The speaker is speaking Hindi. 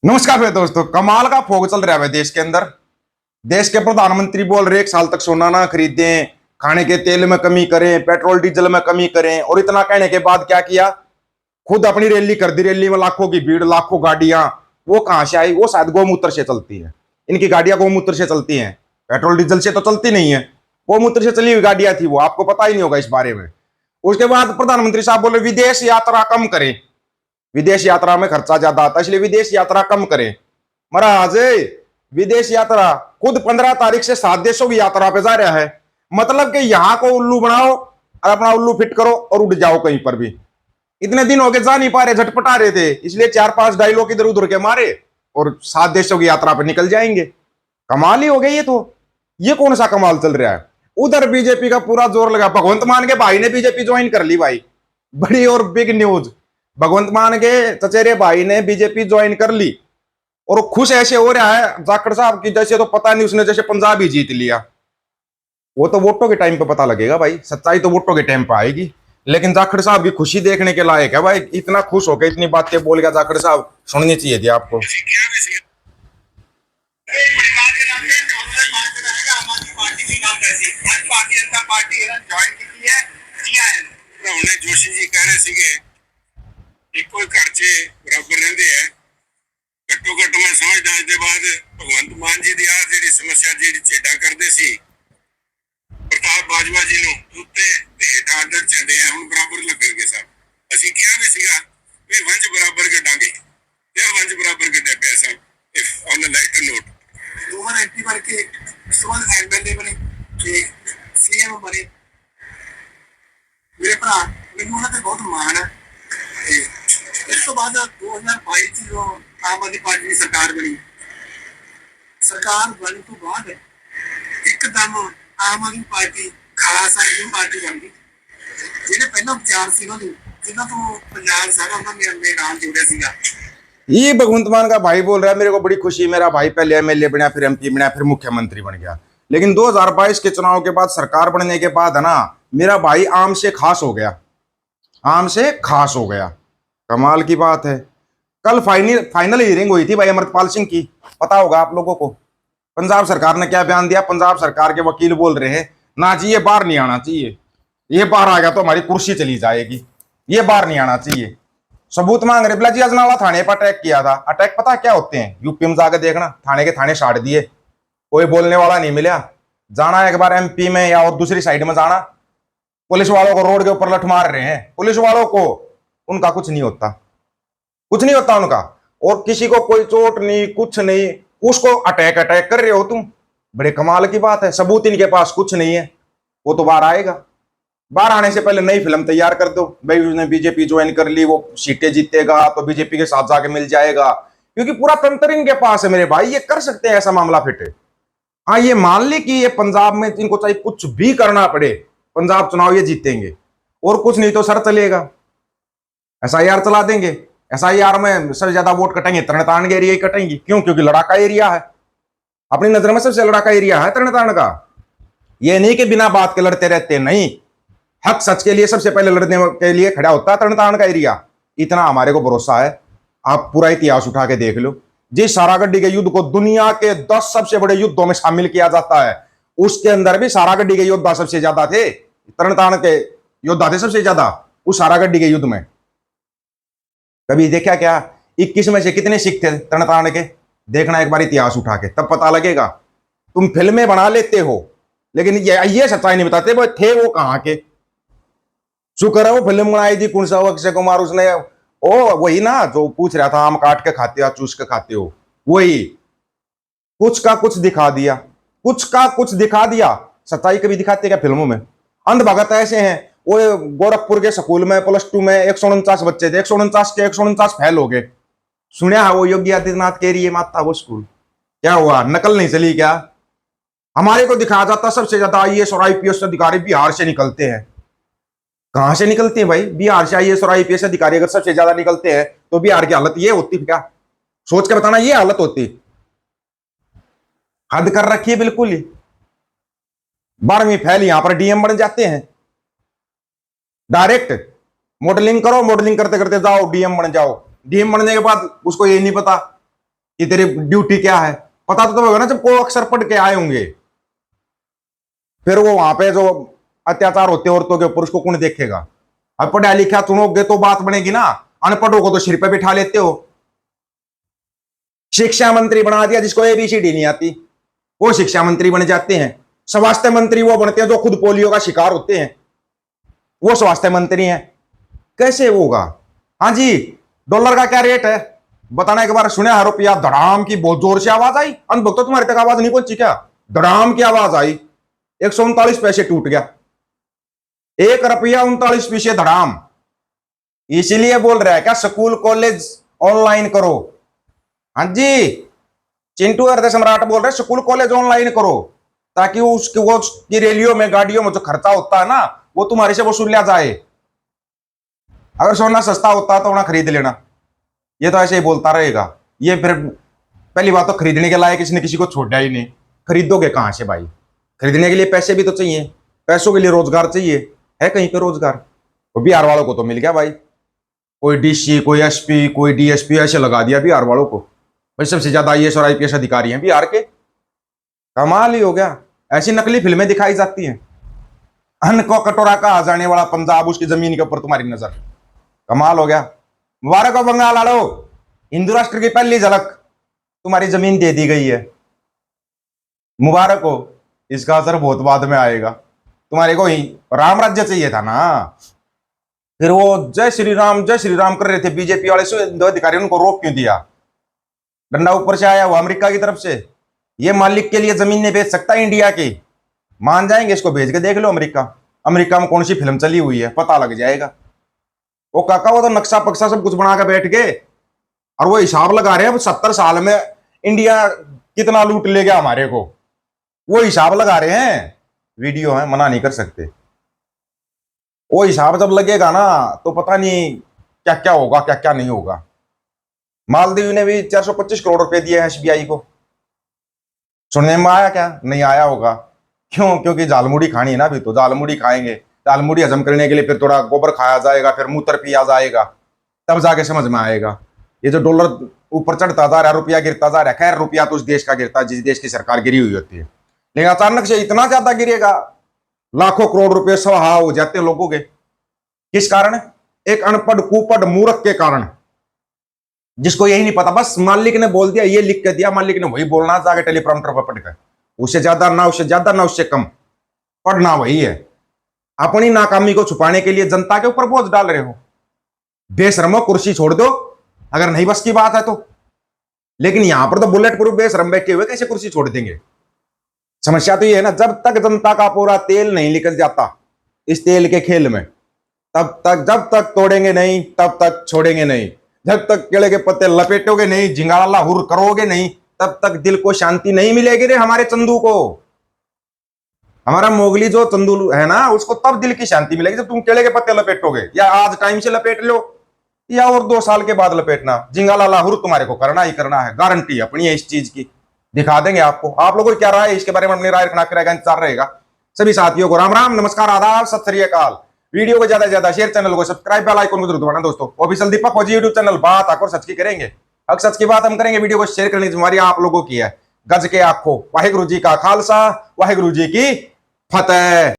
नमस्कार भाई दोस्तों। कमाल का फोग चल रहा है भाई देश के अंदर। देश के प्रधानमंत्री बोल रहे 1 साल तक सोना ना खरीदें, खाने के तेल में कमी करें, पेट्रोल डीजल में कमी करें। और इतना कहने के बाद क्या किया, खुद अपनी रैली कर दी। रैली में लाखों की भीड़, लाखों गाड़ियां। वो कहां से आई? वो शायद गौमूत्र से चलती है। इनकी गाड़ियां गौमूत्र से चलती हैं, पेट्रोल डीजल से तो चलती नहीं है। गौमूत्र से चली हुई गाड़ियां थी वो, आपको पता ही नहीं होगा इस बारे में। उसके बाद प्रधानमंत्री साहब बोले विदेश यात्रा कम करें, विदेश यात्रा में खर्चा ज्यादा आता है इसलिए विदेश यात्रा कम करें। महाराज, विदेश यात्रा खुद 15 तारीख से 7 देशों की यात्रा पे जा रहा है। मतलब कि यहां को उल्लू बनाओ और अपना उल्लू फिट करो और उड़ जाओ कहीं पर भी। इतने दिन हो गए जा नहीं पा रहे, झटपटा रहे थे, इसलिए 4-5 डायलॉग इधर उधर के मारे और 7 देशों की यात्रा पे निकल जाएंगे। कमाल ही हो गई ये तो। ये कौन सा कमाल चल रहा है? उधर बीजेपी का पूरा जोर लगा। भगवंत मान के भाई ने बीजेपी ज्वाइन कर ली भाई, बड़ी और बिग न्यूज। भगवंत मान के चचेरे भाई ने बीजेपी ज्वाइन कर ली और खुश ऐसे हो रहा है जाखड़ साहब की जैसे तो पता नहीं उसने जैसे पंजाब ही जीत लिया। वो तो वोटों के टाइम पे पता लगेगा भाई, सच्चाई तो वोटों के टाइम पे आएगी। लेकिन जाखड़ साहब की खुशी देखने के लायक है भाई। इतना खुश होकर इतनी बातें बोल गया जाखड़ साहब, सुननी चाहिए थी आपको। जोशी जी कह रहे थे ਇੱਕੋ ਹੀ ਘਰ 'ਚ ਬਰਾਬਰ ਰਹਿੰਦੇ ਆ। ਘੱਟੋ ਘੱਟ ਮੈਂ ਸਮਝਦਾ ਅੱਜ ਦੇ ਬਾਅਦ ਭਗਵੰਤ ਮਾਨ ਜੀ ਦੀ ਆ ਜਿਹੜੀ ਸਮੱਸਿਆ ਜਿਹੜੀ ਝੇਡਾ ਕਰਦੇ ਸੀ ਪ੍ਰਤਾਪ ਬਾਜਵਾ ਜੀ ਨੂੰ ਉੱਤੇ ਤੇ ਆਰਡਰ ਚੱਲਦੇ ਆ ਹੁਣ ਬਰਾਬਰ ਲੱਗਣਗੇ ਸਾਹਿਬ। ਅਸੀਂ ਕਿਹਾ ਵੀ ਸੀਗਾ ਵੀ ਵੰਜ ਬਰਾਬਰ ਕੱਢਾਂਗੇ ਤੇ ਆ ਵੰਜ ਬਰਾਬਰ ਕੱਢਿਆ ਪਿਆ ਸਾਹਿਬ। If on a lighter note ਦੋਵਾਂ ਐਮਪੀ ਬਣ ਕੇ ਸਵਾਲ ਐਮਐਲਏ ਬਣੇ ਤੇ ਸੀਐਮ ਬਣੇ। ਮੇਰੇ ਭਰਾ ਮੈਨੂੰ ਉਹਨਾਂ ਤੇ ਬਹੁਤ ਮਾਣ ਹੈ। ਇਸ ਤੋਂ ਬਾਅਦ 2022 ਚ ਜੋ ਆਮ ਆਦਮੀ ਪਾਰਟੀ ਦੀ ਸਰਕਾਰ ਬਣੀ, ਸਰਕਾਰ ਬਣਨ ਤੋਂ ਬਾਅਦ ਇੱਕਦਮ ਆਮ ਆਦਮੀ ਪਾਰਟੀ ਖਾਲਸਾ ਪਾਰਟੀ ਬਣ ਗਈ। ਜਿਹੜੇ ਪਹਿਲਾਂ ਵਿਚਾਰ ਸੀ ਉਹਨਾਂ ਨੂੰ ਜਿਨ੍ਹਾਂ ਤੋਂ ਪੰਜਾਬ ਸਾਰਾ ਉਹਨਾਂ ਨੇ ਨਾਲ ਜੁੜਿਆ ਸੀਗਾ। ये भगवंत मान का भाई बोल रहा है मेरे को बड़ी खुशी, मेरा भाई पहले एमएलए बना, फिर एमपी बना, फिर मुख्यमंत्री बन गया। लेकिन 2022 के चुनाव के बाद, सरकार बनने के बाद है ना, मेरा भाई आम से खास हो गया, आम से खास हो गया। कमाल की बात है। कल फाइनल हियरिंग हुई थी भाई अमृतपाल सिंह की, पता होगा आप लोगों को। पंजाब सरकार ने क्या बयान दिया? पंजाब सरकार के वकील बोल रहे हैं ना जी ये बाहर नहीं आना चाहिए, ये बाहर आ गया तो हमारी कुर्सी चली जाएगी, ये बाहर नहीं आना चाहिए। सबूत मांग रहे। बिला जी अजनाला थाने पर अटैक किया था। अटैक पता क्या होते हैं? यूपी में जाकर देखना, थाने के थाने साड़ दिए, कोई बोलने वाला नहीं मिला। जाना एक बार एमपी में या और दूसरी साइड में जाना, पुलिस वालों को रोड के ऊपर लठ मार रहे हैं। पुलिस वालों को उनका कुछ नहीं होता, कुछ नहीं होता उनका। और किसी को कोई चोट नहीं, कुछ नहीं, उसको अटैक अटैक कर रहे हो तुम। बड़े कमाल की बात है। सबूत इनके पास कुछ नहीं है। वो तो बाहर आएगा, बाहर आने से पहले नई फिल्म तैयार कर दो भाई, उसने बीजेपी ज्वाइन कर ली, वो सीटें जीतेगा तो बीजेपी के साथ जाके मिल जाएगा। क्योंकि पूरा तंत्र इनके पास है मेरे भाई, ये कर सकते हैं ऐसा मामला फिट। हाँ, ये मान ली कि ये पंजाब में इनको चाहे कुछ भी करना पड़े, पंजाब चुनाव ये जीतेंगे और कुछ नहीं तो सर चलेगा, एसआईआर चला देंगे। एसआईआर में सबसे ज्यादा वोट कटेंगे तरनतारन के एरिया ही कटेंगी। क्यों? क्योंकि लड़ाका एरिया है, अपनी नजर में सबसे लड़ाका एरिया है तरनतारन का। ये नहीं कि बिना बात के लड़ते रहते, नहीं, हक सच के लिए सबसे पहले लड़ने के लिए खड़ा होता है तरनतारन का एरिया। इतना हमारे को भरोसा है। आप पूरा इतिहास उठा के देख लो, जिस सारागड्डी के युद्ध को दुनिया के 10 सबसे बड़े युद्धों में शामिल किया जाता है, उसके अंदर भी सारागड्डी के योद्धा सबसे ज्यादा थे, तरनतारन के योद्धा थे सबसे ज्यादा उस सारागड्डी के युद्ध में। कभी देखा क्या 21 में से कितने सिख थे तरनतारन के? देखना एक बार इतिहास उठा के, तब पता लगेगा। तुम फिल्में बना लेते हो लेकिन ये सच्चाई नहीं बताते वो थे वो कहां के। शुक्र है वो फिल्म बनाई थी कौन सा, अक्षय कुमार, उसने ओ वही ना जो पूछ रहा था आम काट के खाते हो चूस के खाते हो, वही कुछ का कुछ दिखा दिया, कुछ का कुछ दिखा दिया। सच्चाई कभी दिखाते क्या फिल्मों में? अंधभगत ऐसे हैं। वो गोरखपुर के स्कूल में +2 में 149 बच्चे थे, 149 के 149 फेल हो गए। सुना है वो योगी आदित्यनाथ के एरिया में आता वो स्कूल। क्या हुआ? नकल नहीं चली क्या? हमारे को दिखाया जाता सबसे ज्यादा आईएएस और आईपीएस अधिकारी बिहार से निकलते हैं। कहां से निकलते हैं भाई? बिहार से आईएएस और आईपीएस अधिकारी अगर सबसे ज्यादा निकलते हैं तो बिहार की हालत ये होती क्या? सोच के बताना, ये हालत होती। हद कर रखी है बिल्कुल ही। 12वीं फेल यहां पर डीएम बन जाते हैं डायरेक्ट। मॉडलिंग करो, मॉडलिंग करते करते जाओ डीएम बन जाओ। डीएम बनने के बाद उसको ये नहीं पता कि तेरी ड्यूटी क्या है, पता तो होगा ना जब को अक्सर पढ़ के आए होंगे। फिर वो वहां पे जो अत्याचार होते हैं औरतों के ऊपर उसको कौन देखेगा? अब पढ़ा लिखा चुनोगे तो बात बनेगी ना, अनपढ़ों को तो सिर पे बिठा लेते हो। शिक्षा मंत्री बना दिया जिसको एबीसीडी नहीं आती, वो शिक्षा मंत्री बन जाते हैं। स्वास्थ्य मंत्री वो बनते हैं जो खुद पोलियो का शिकार होते हैं, वो स्वास्थ्य मंत्री हैं। कैसे होगा? हाँ जी, डॉलर का क्या रेट है बताना एक बार। सुने हर रुपया धड़ाम की बहुत जोर से आवाज आई, अनुभव तो तुम्हारे तक आवाज नहीं पहुंची क्या? धड़ाम की आवाज आई, 139 पैसे टूट गया, 1 रुपया 39 पैसे धड़ाम। इसीलिए बोल रहा है क्या स्कूल कॉलेज ऑनलाइन करो? हाँ जी, चिंटू हृदय सम्राट बोल रहे स्कूल कॉलेज ऑनलाइन करो, ताकि उसकी रैलियों में गाड़ियों में जो खर्चा होता है ना वो तुम्हारे से वसूल लिया जाए। अगर सोना सस्ता होता तो ना खरीद लेना। ये तो ऐसे ही बोलता रहेगा। ये फिर पहली बात तो खरीदने के लायक किसी ने किसी को छोड़ा ही नहीं। खरीदोगे कहां से भाई? खरीदने के लिए पैसे भी तो चाहिए, पैसों के लिए रोजगार चाहिए। है कहीं पे रोजगार? वो बिहार वालों को तो मिल गया भाई, कोई डीसी, कोई एसपी, कोई डीएसपी ऐसे लगा दिया बिहार वालों को। भाई सबसे ज्यादा आईएएस और आईपीएस अधिकारी हैं बिहार के। कमाल ही हो गया। ऐसी नकली फिल्में दिखाई जाती हैं। अन्न को कटोरा कहा जाने वाला पंजाब, उसकी जमीन के ऊपर तुम्हारी नजर। कमाल हो गया। मुबारक हो बंगाल वालों, हिंदू राष्ट्र की पहली झलक तुम्हारी जमीन दे दी गई है। मुबारक हो, इसका असर बहुत बाद में आएगा। तुम्हारे को ही राम राज्य चाहिए था ना, फिर वो जय श्री राम कर रहे थे बीजेपी वाले से, अधिकारियों को रोक क्यों दिया? डंडा ऊपर से आया हुआ अमेरिका की तरफ से। ये मालिक के लिए जमीन नहीं बेच सकता इंडिया की, मान जाएंगे। इसको भेज के देख लो अमेरिका, अमेरिका में कौन सी फिल्म चली हुई है पता लग जाएगा। वो काका वो तो नक्शा पक्सा सब कुछ बना के बैठ गए, और वो हिसाब लगा रहे हैं 70 साल में इंडिया कितना लूट ले गया हमारे को, वो हिसाब लगा रहे हैं। वीडियो है, मना नहीं कर सकते। वो हिसाब जब लगेगा ना तो पता नहीं क्या क्या होगा, क्या क्या नहीं होगा। मालदीव ने भी 425 करोड़ रुपए दिए हैं एसबीआई को। सुनने में आया क्या? नहीं आया होगा। क्यों? क्योंकि झालमुड़ी खानी है ना, अभी तो झालमुड़ी खाएंगे। झालमुड़ी हजम करने के लिए फिर थोड़ा गोबर खाया जाएगा, फिर मूत्र पिया जाएगा, तब जाके समझ में आएगा। ये जो डॉलर ऊपर चढ़ता जा रहा है, रुपया गिरता जा रहा है, खैर रुपया तो उस देश का गिरता है जिस देश की सरकार गिरी हुई होती है, लेकिन अचानक से इतना ज्यादा गिरेगा, लाखों करोड़ रुपए स्वाहा हो जाते हैं लोगों के। किस कारण? एक अनपढ़ कुपढ़ मूर्ख के कारण, जिसको यही नहीं पता, बस मालिक ने बोल दिया, ये लिख के दिया, मालिक ने वही बोलना जाके टेलीप्रॉम्प्टर पर पढ़कर। उससे ज्यादा ना उससे ज्यादा ना उससे कम, पढ़ना वही है। अपनी नाकामी को छुपाने के लिए जनता के ऊपर बोझ डाल रहे हो। बेशर्मो, कुर्सी छोड़ दो अगर नहीं बस की बात है तो। लेकिन यहां पर तो बुलेट प्रूफ बेशरम बैठे हुए कैसे कुर्सी छोड़ देंगे? समस्या तो ये है ना, जब तक जनता का पूरा तेल नहीं निकल जाता इस तेल के खेल में, तब तक, जब तक तोड़ेंगे नहीं तब तक छोड़ेंगे नहीं। जब तक केले के पत्ते लपेटोगे नहीं, झिंगाला हुर करोगे नहीं, तब तक दिल को शांति नहीं मिलेगी रे हमारे चंदू को। हमारा मोगली जो चंदू है ना, उसको तब दिल की शांति मिलेगी जब तुम केले के पत्ते लपेटोगे, या आज टाइम से लपेट लो या और 2 साल के बाद लपेटना। झिंगाला लाहुर तुम्हारे को करना ही करना है, गारंटी अपनी है इस चीज की। दिखा देंगे आपको। आप लोगों की क्या राय है इसके बारे में? अपनी राय रखना रहेगा, इंतजार रहेगा। सभी साथियों को राम राम, नमस्कार, आदाब, सत श्री अकाल। वीडियो को ज्यादा से ज्यादा शेयर, चैनल को सब्सक्राइब, बेल आइकन को जरूर दबाना दोस्तों। ऑफिशियल दीपक फौजी यूट्यूब चैनल, बात आकर सच की करेंगे, हक सच की बात हम करेंगे। वीडियो को शेयर करने की जिम्मेदारी आप लोगों की है। गज के आखो, वाहिगुरु जी का खालसा, वाहिगुरु जी की फतेह।